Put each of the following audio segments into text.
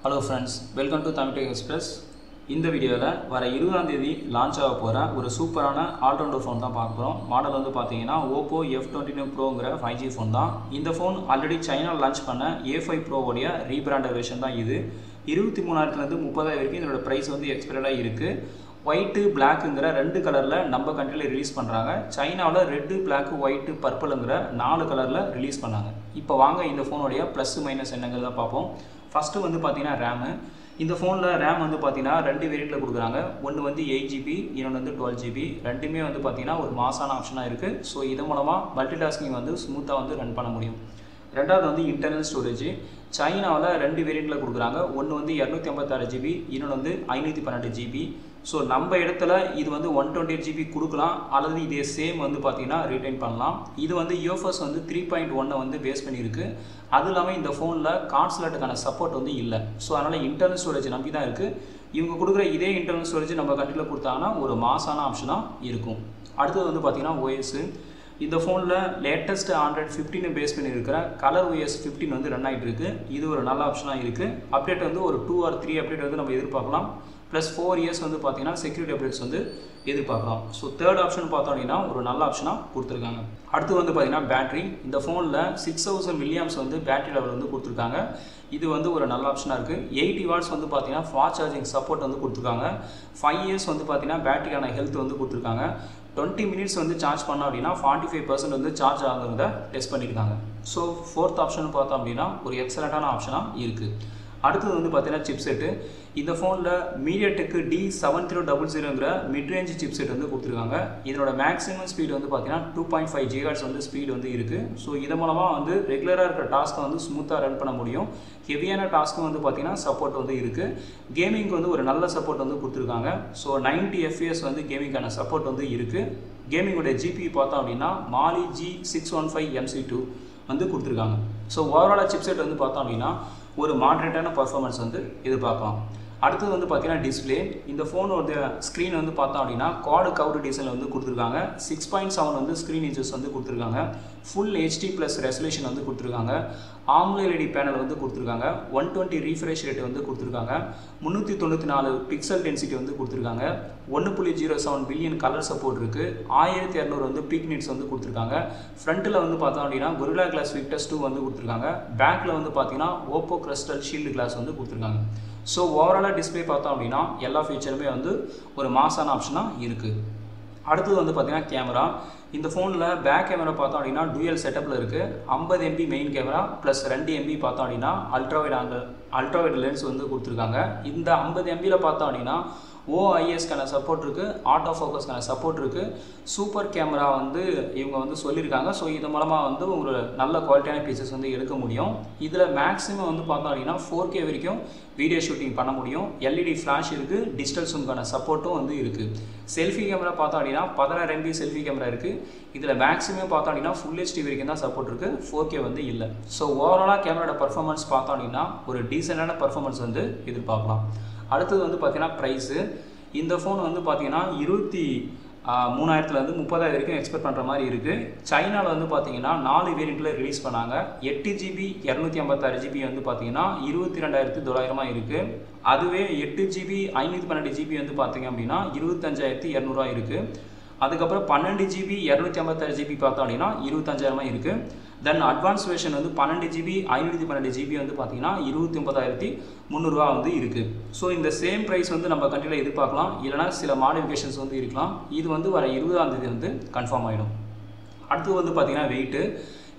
Hello friends, welcome to Tamil Tech Express. இந்த வீடியோல வர 20ஆம் தேதி லான்ச் ஆக போற ஒரு சூப்பரான ஆல் ரவுண்டர் ஃபோன் தான் பார்க்க போறோம். மாடல் வந்து பாத்தீங்கன்னா Oppo F29 Proங்கற 5G ஃபோன் தான். இந்த ஃபோன் ஆல்ரெடி சைனால லான்ச் பண்ண A5 Pro உடைய ரீபிராண்டட் வெர்ஷன் தான் இது. 23000 ல இருந்து 30000 வரைக்கும் இதோட பிரைஸ் வந்து எக்ஸ்பைர்டா இருக்கு. ஒயிட் பிளாக்ங்கற ரெண்டு கலர்ல நம்ம கண்ட்ரில ரிலீஸ் பண்றாங்க. சைனால ரெட், பிளாக், ஒயிட், பர்பிள்ங்கற நாலு கலர்ல ரிலீஸ் பண்ணாங்க. இப்போ வாங்க இந்த ஃபோனுடைய ப்ளஸ் மைனஸ் என்னங்கறத பாப்போம். ஃபர்ஸ்ட் வந்து பாத்தீங்கன்னா RAM. இந்த ஃபோன்ல RAM வந்து பாத்தீங்கன்னா ரெண்டு வேரியன்ட்ல கொடுக்குறாங்க. ஒன்னு வந்து 8GB, இன்னொன்னு வந்து 12GB. ரெண்டுமே வந்து பாத்தீங்கன்னா ஒரு மாசான ஆப்ஷனா இருக்கு. சோ இது மூலமா மல்டிடாஸ்கிங் வந்து ஸ்மூத்தா வந்து ரன் பண்ண முடியும். ரெண்டாவது வந்து இன்டர்னல் ஸ்டோரேஜ். சைனால ரெண்டு வேரியன்ட்ல கொடுக்குறாங்க. ஒன்னு வந்து 256GB, இன்னொன்னு வந்து 512GB. ஸோ நம்ம இடத்துல இது வந்து 128GB கொடுக்கலாம், அல்லது இதே சேம் வந்து பார்த்தீங்கன்னா ரிட்டைன் பண்ணலாம். இது வந்து UFS வந்து 3.1 வந்து பேஸ் பண்ணியிருக்கு. அது இல்லாமல் இந்த ஃபோனில் கார்ட் ஸ்லாட்டுக்கான சப்போர்ட் வந்து இல்லை. ஸோ அதனால் இன்டர்னல் ஸ்டோரேஜ் நம்பி தான் இருக்குது. இவங்க கொடுக்குற இதே இன்டர்னல் ஸ்டோரேஜ் நம்ம கண்ட்ரியில் கொடுத்தாங்கன்னா ஒரு மாசான ஆப்ஷனாக இருக்கும். அடுத்தது வந்து பார்த்தீங்கன்னா OS. இந்த ஃபோனில் லேட்டஸ்ட் Android 15 பேஸ் பண்ணி இருக்கிற கலர் OS 15 வந்து ரன் ஆகிட்டு இருக்கு. இது ஒரு நல்ல ஆப்ஷனாக இருக்குது. அப்டேட் வந்து ஒரு 2 or 3 அப்டேட் வந்து நம்ம எதிர்பார்க்கலாம். ப்ளஸ் 4 years வந்து பார்த்தீங்கன்னா செக்யூரிட்டி அப்டேட்ஸ் வந்து எதிர்பார்க்கலாம். ஸோ தேர்ட் ஆப்ஷன் பார்த்தோம் அப்படின்னா ஒரு நல்ல ஆப்ஷனாக கொடுத்துருக்காங்க. அடுத்து வந்து பார்த்தீங்கன்னா பேட்டரி. இந்த ஃபோனில் 6000 mAh வந்து பேட்டரி லெவல் வந்து கொடுத்துருக்காங்க. இது வந்து ஒரு நல்ல ஆப்ஷனாக இருக்குது. 80 watts வந்து பார்த்தீங்கன்னா ஃபாஸ்ட் சார்ஜிங் சப்போர்ட் வந்து கொடுத்துருக்காங்க. 5 years வந்து பார்த்தீங்கன்னா பேட்டரிக்கான ஹெல்த் வந்து கொடுத்துருக்காங்க. 20 minutes வந்து சார்ஜ் பண்ணோம் அப்படின்னா 45% வந்து சார்ஜ் ஆகுறத டெஸ்ட் பண்ணியிருக்காங்க. ஸோ ஃபோர்த் ஆப்ஷன் பார்த்தோம் அப்படின்னா ஒரு எக்ஸலண்ட்டான ஆப்ஷனாக இருக்குது. அடுத்தது வந்து பார்த்தீங்கன்னா சிப்செட்டு. இந்த ஃபோனில் MediaTek D7000ங்கிற மிட்ரேஞ்ச் சிப்செட் வந்து கொடுத்துருக்காங்க. இதனோட மேக்ஸிமம் ஸ்பீடு வந்து பார்த்தீங்கன்னா 2.5 GHz வந்து ஸ்பீடு வந்து இருக்குது. ஸோ இது மூலமாக வந்து ரெகுலராக இருக்கிற டாஸ்க்கை வந்து ஸ்மூத்தாக ரன் பண்ண முடியும். ஹெவியான டாஸ்க்கும் வந்து பார்த்தீங்கன்னா சப்போர்ட் வந்து இருக்குது. கேமிங்க்கு வந்து ஒரு நல்ல சப்போர்ட் வந்து கொடுத்துருக்காங்க. ஸோ 90 FPS வந்து கேமிங்கான சப்போர்ட் வந்து இருக்குது. கேமிங்கோட GPU பார்த்தோம் அப்படின்னா Mali G615 MC2 வந்து கொடுத்துருக்காங்க. ஸோ ஓவராலாக சிப்செட் வந்து பார்த்தோம் அப்படின்னா ஒரு மாடரேட்டான பர்ஃபார்மன்ஸ் வந்து எதிர்பார்க்கலாம். அடுத்தது வந்து பார்த்தீங்கன்னா டிஸ்பிளே. இந்த ஃபோனோட ஸ்க்ரீன் வந்து பார்த்தோம் அப்படின்னா குவாட் கர்வ்டு டிசைன் வந்து கொடுத்துருக்காங்க. 6.7 வந்து ஸ்க்ரீன் இன்ச்சஸ் வந்து கொடுத்துருக்காங்க. ஃபுல் HD+ ரெசல்யூஷன் வந்து கொடுத்துருக்காங்க. AMOLED பேனல் வந்து கொடுத்துருக்காங்க. 120 ரீஃப்ரெஷ் ரேட் வந்து கொடுத்துருக்காங்க. 394 பிக்சல் டென்சிட்டி வந்து கொடுத்துருக்காங்க. 1.07 பில்லியன் கலர் சப்போர்ட் இருக்குது. 1200 வந்து பீக் நிட்ஸ் வந்து கொடுத்துருக்காங்க. ஃப்ரண்ட்டில் வந்து பார்த்தோம் அப்படின்னா Gorilla Glass Victus 2 வந்து கொடுத்துருக்காங்க. பேக்கில் வந்து பார்த்தீங்கன்னா Oppo Crystal Shield கிளாஸ் வந்து கொடுத்துருக்காங்க. ஸோ ஓவராலாக டிஸ்பிளே பார்த்தோம் அப்படின்னா எல்லா ஃபீச்சருமே வந்து ஒரு மாசான ஆப்ஷனாக இருக்குது. அடுத்தது வந்து பார்த்தீங்கன்னா கேமரா. இந்த ஃபோனில் பேக் கேமரா பார்த்தோம் அப்படின்னா டூயல் செட்டப்பில் இருக்குது. 50 MP main camera plus 2 MP பார்த்தோம் அப்படின்னா அல்ட்ராவைட் லென்ஸ் வந்து கொடுத்துருக்காங்க. இந்த 50 MBயில் பார்த்தோம் அப்படின்னா OISக்கான சப்போர்ட் இருக்குது, ஆட்டோ ஃபோக்கஸ்க்கான சப்போர்ட் இருக்குது. சூப்பர் கேமரா வந்து இவங்க வந்து சொல்லியிருக்காங்க. ஸோ இது மூலமாக வந்து ஒரு நல்ல குவாலிட்டியான பிக்சர்ஸ் வந்து எடுக்க முடியும். இதில் மேக்ஸிமம் வந்து பார்த்தோம் அப்படின்னா 4K வரைக்கும் வீடியோ ஷூட்டிங் பண்ண முடியும். LED ஃப்ளாஷ் இருக்குது, டிஜிட்டல் ஜூம்க்கான சப்போர்ட்டும் வந்து இருக்குது. செல்ஃபி கேமரா பார்த்தோம் அப்படின்னா 16 MB செல்ஃபி கேமரா இருக்குது. இதில் மேக்ஸிமம் பார்த்தோம் அப்படின்னா ஃபுல் HD வரைக்கும் தான் சப்போர்ட் இருக்குது, 4K வந்து இல்லை. ஸோ ஓவராலாக கேமராவோட பர்ஃபார்மன்ஸ் பார்த்தோம் அப்படின்னா ஒரு டீசெண்டான பர்ஃபார்மன்ஸ் வந்து எதிர்பார்க்கலாம். அடுத்தது வந்து பார்த்தீங்கன்னா ப்ரைஸு. இந்த ஃபோன் வந்து பார்த்தீங்கன்னா 23,000 30,000 வரைக்கும் எக்ஸ்பெக்ட் பண்ணுற மாதிரி இருக்குது. சைனாவில் வந்து பார்த்தீங்கன்னா 4 வேரியண்ட்டில் ரிலீஸ் பண்ணாங்க. 8GB 256GB வந்து பார்த்தீங்கன்னா 22,900 இருக்குது. அதுவே 8GB 512GB வந்து பார்த்தீங்க அப்படின்னா 25,200 இருக்குது. அதுக்கப்புறம் 12GB 256GB பார்த்தோம் அப்படின்னா 25,000 இருக்குது. தென் அட்வான்ஸ் வெர்ஷன் வந்து 12GB 512GB வந்து பார்த்தீங்கன்னா 29,300 வந்து இருக்குது. ஸோ இந்த சேம் ப்ரைஸ் வந்து நம்ம கண்ட்ரியில் எதிர்பார்க்கலாம், இல்லைனா சில மாடிஃபிகேஷன்ஸ் வந்து இருக்கலாம். இது வந்து வர 20ஆம் தேதி வந்து கன்ஃபார்ம் ஆகிடும். அடுத்து வந்து பார்த்தீங்கன்னா வெயிட்டு.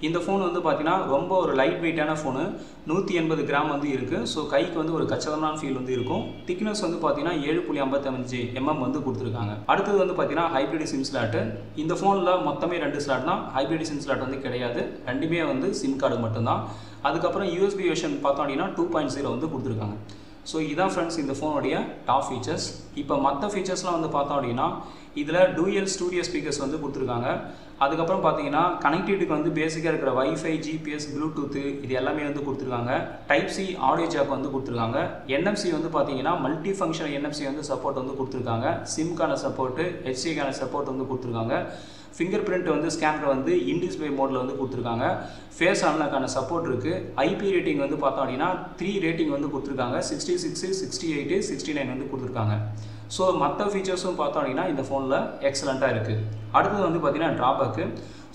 இந்த ஃபோன் வந்து பார்த்தீங்கன்னா ரொம்ப ஒரு லைட் வெயிட்டான ஃபோனு. 180 கிராம் வந்து இருக்குது. ஸோ கைக்கு வந்து ஒரு கச்சிதமான ஃபீல் வந்து இருக்கும். திக்னஸ் வந்து பார்த்தீங்கன்னா 7.55 mm வந்து கொடுத்துருக்காங்க. அடுத்தது வந்து பார்த்தீங்கன்னா ஹைப்ரிட் சிம் ஸ்லாட்டு. இந்த ஃபோனில் மொத்தமே 2 ஸ்லாட் தான், ஹைப்ரிட் சிம் ஸ்லாட் வந்து கிடையாது. ரெண்டுமே வந்து சிம் கார்டு மட்டும்தான். அதுக்கப்புறம் USB வெர்ஷன் பார்த்தோம் அப்படின்னா 2.0 வந்து கொடுத்துருக்காங்க. ஸோ இதான் ஃப்ரெண்ட்ஸ் இந்த ஃபோனுடைய டாப் ஃபீச்சர்ஸ். இப்போ மற்ற ஃபீச்சர்ஸ்லாம் வந்து பார்த்தோம் அப்படின்னா இதில் டூயல் ஸ்டூடியோ ஸ்பீக்கர்ஸ் வந்து கொடுத்துருக்காங்க. அதுக்கப்புறம் பார்த்தீங்கன்னா கனெக்டிவிட்டிக்கு வந்து பேசிக்காக இருக்கிற வைஃபை, GPS, ப்ளூடூத்து இது எல்லாமே வந்து கொடுத்துருக்காங்க. டைப்-C ஆடியோ ஜாக் வந்து கொடுத்துருக்காங்க. NFC வந்து பார்த்தீங்கன்னா மல்டி ஃபங்க்ஷன் NFC வந்து சப்போர்ட் வந்து கொடுத்துருக்காங்க. சிம்கான சப்போர்ட்டு, HCக்கான சப்போர்ட் வந்து கொடுத்துருக்காங்க. ஃபிங்கர் பிரிண்ட் வந்து ஸ்கேனர் வந்து இன் டிஸ்பிளே மோடில் வந்து கொடுத்துருக்காங்க. ஃபேஸ் அன்லாக்கான சப்போர்ட் இருக்குது. ஐபி ரேட்டிங் வந்து பார்த்தோம் அப்படின்னா 3 ரேட்டிங் வந்து கொடுத்துருக்காங்க. 66, 68, 69 வந்து கொடுத்துருக்காங்க. ஸோ மற்ற ஃபீச்சர்ஸும் பார்த்தோம் அப்படின்னா இந்த ஃபோனில் எக்ஸலண்ட்டாக இருக்குது. அடுத்தது வந்து பார்த்திங்கன்னா ட்ராபேக்கு.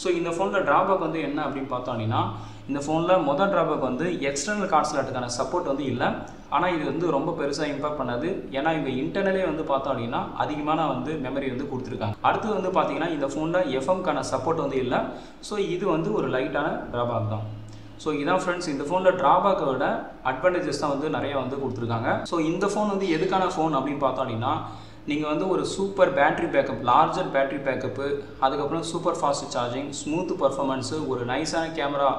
ஸோ இந்த ஃபோனில் ட்ராபேக் வந்து என்ன அப்படின்னு பார்த்தோம் அப்படின்னா, இந்த ஃபோனில் மொதல் ட்ராபேக் வந்து எக்ஸ்டர்னல் கார்ட் ஸ்லாட்டுக்கான சப்போர்ட் வந்து இல்லை. ஆனால் இது வந்து ரொம்ப பெருசாக இம்பாக்ட் பண்ணாது. ஏன்னா இவங்க இன்டர்னலே வந்து பார்த்தோம் அப்படின்னா அதிகமான வந்து மெமரி வந்து கொடுத்துருக்காங்க. அடுத்தது வந்து பார்த்தீங்கன்னா இந்த ஃபோனில் எஃப்எம்க்கான சப்போர்ட் வந்து இல்லை. ஸோ இது வந்து ஒரு லைட்டான ட்ராபேக் தான். ஸோ இதான் ஃப்ரெண்ட்ஸ், இந்த ஃபோனில் ட்ராபேக்கை விட அட்வான்டேஜஸ் தான் வந்து நிறையா வந்து கொடுத்துருக்காங்க. ஸோ இந்த ஃபோன் வந்து எதுக்கான ஃபோன் அப்படின்னு பார்த்தோம் அப்படின்னா, நீங்கள் வந்து ஒரு super battery backup, larger battery backup, அதுக்கப்புறம் super fast charging, smooth performance, ஒரு நைஸான கேமரா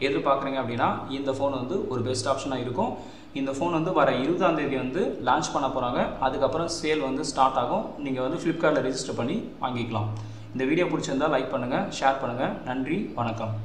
எதிர்பார்க்குறீங்க அப்படின்னா இந்த ஃபோன் வந்து ஒரு பெஸ்ட் ஆப்ஷனாக இருக்கும். இந்த ஃபோன் வந்து வர 20ஆம் தேதி வந்து லான்ச் பண்ண போகிறாங்க. அதுக்கப்புறம் சேல் வந்து ஸ்டார்ட் ஆகும். நீங்கள் வந்து ஃப்ளிப்கார்ட்டில் ரெஜிஸ்டர் பண்ணி வாங்கிக்கலாம். இந்த வீடியோ பிடிச்சிருந்தால் லைக் பண்ணுங்கள், ஷேர் பண்ணுங்கள். நன்றி, வணக்கம்.